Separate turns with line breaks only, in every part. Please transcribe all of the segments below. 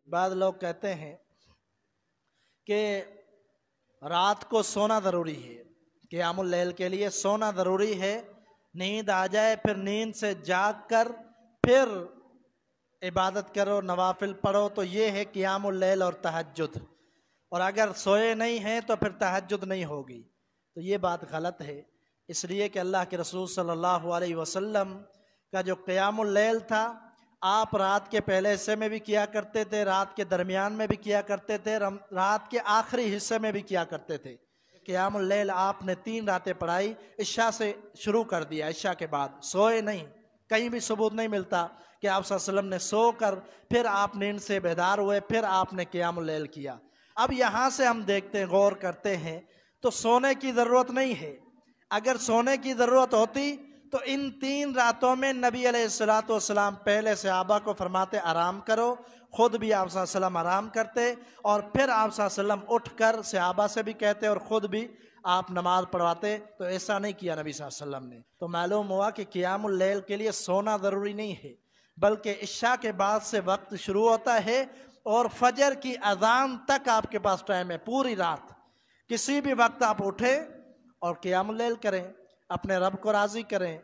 بعض لوگ کہتے ہیں کہ رات کو سونا ضروری ہے، قیام اللیل کے لیے سونا ضروری ہے، نیند آ جائے پھر نیند سے جاگ کر پھر عبادت کرو، نوافل پڑھو، تو یہ ہے قیام اللیل اور تہجد، اور اگر سوئے نہیں ہیں تو پھر تہجد نہیں ہوگی، تو یہ بات غلط ہے۔ اس لیے کہ اللہ کے رسول صلی اللہ علیہ وسلم کا جو قیام اللیل تھا، آپ رات کے پہلے حصے میں بھی کیا کرتے تھے، رات کے درمیان میں بھی کیا کرتے تھے، رات کے آخری حصے میں بھی کیا کرتے تھے۔ قیام اللیل آپ نے 3 راتیں پڑھائی، عشاء سے شروع کر دیا، عشاء کے بعد سوئے نہیں، کہیں بھی ثبوت نہیں ملتا کہ آپ صلی اللہ علیہ وسلم نے سو کر پھر آپ نیند سے بیدار ہوئے پھر آپ نے قیام اللیل کیا۔ اب یہاں سے ہم دیکھتے ہیں، غور کرتے ہیں، تو سونے کی ضرورت نہیں ہے۔ اگر سونے کی ضرورت ہوتی تو ان 3 راتوں میں نبی علیہ السلام پہلے صحابہ کو فرماتے آرام کرو، خود بھی آپ صلی اللہ علیہ وسلم آرام کرتے، اور پھر آپ صلی اللہ علیہ وسلم اٹھ کر صحابہ سے بھی کہتے اور خود بھی آپ نماز پڑھواتے، تو ایسا نہیں کیا نبی صلی اللہ علیہ وسلم نے۔ تو معلوم ہوا کہ قیام اللیل کے لیے سونا ضروری نہیں ہے، بلکہ عشاء کے بعد سے وقت شروع ہوتا ہے اور فجر کی اذان تک آپ کے پاس ٹائم ہے، پوری رات کسی بھی وقت آپ اٹھیں اور قیام اللیل کریں، اپنے رب کو راضی کریں،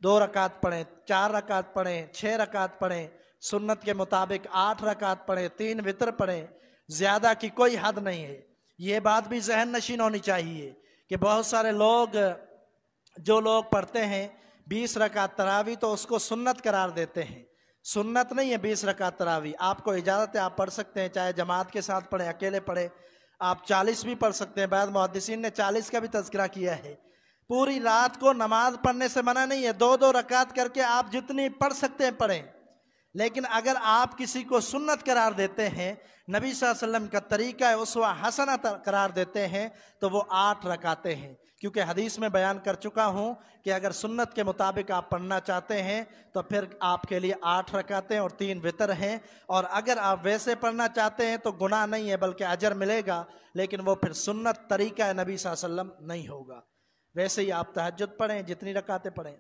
2 رکعت پڑھیں، 4 رکعت پڑھیں، 6 رکعت پڑھیں، سنت کے مطابق 8 رکعت پڑھیں، 3 وتر پڑھیں، زیادہ کی کوئی حد نہیں ہے۔ یہ بات بھی ذہن نشین ہونی چاہیے کہ بہت سارے لوگ جو لوگ پڑھتے ہیں 20 رکعت تراویح تو اس کو سنت قرار دیتے ہیں۔ سنت نہیں ہے 20 رکعت تراویح، آپ کو اجازت ہے، آپ پڑھ سکتے ہیں، چاہے جماعت کے ساتھ پڑھیں، اکیلے پڑھیں، آپ 40 بھی پڑھ سکتے ہیں، بعض محدثین نے 40 کا بھی تذکرہ کیا ہے۔ پوری رات کو نماز پڑھنے سے منع نہیں ہے، 2 رکعت کر کے آپ جتنی پڑھ سکتے ہیں پڑھیں، لیکن اگر آپ کسی کو سنت قرار دیتے ہیں، نبی صلی اللہ علیہ وسلم کا طریقہ اسوہ حسنہ قرار دیتے ہیں، تو وہ 8 رکعتیں ہیں، کیونکہ حدیث میں بیان کر چکا ہوں کہ اگر سنت کے مطابق آپ پڑھنا چاہتے ہیں تو پھر آپ کے لیے 8 رکعتیں اور 3 وتر ہیں، اور اگر آپ ویسے پڑھنا چاہتے ہیں تو گناہ نہیں ہے بلکہ اجر ملے گا، لیکن وہ پھر سنت طریقہ نبی صلی اللہ علیہ وسلم نہیں ہوگا۔ ویسے ہی آپ تہجد پڑھیں، جتنی رکعتیں پڑھیں۔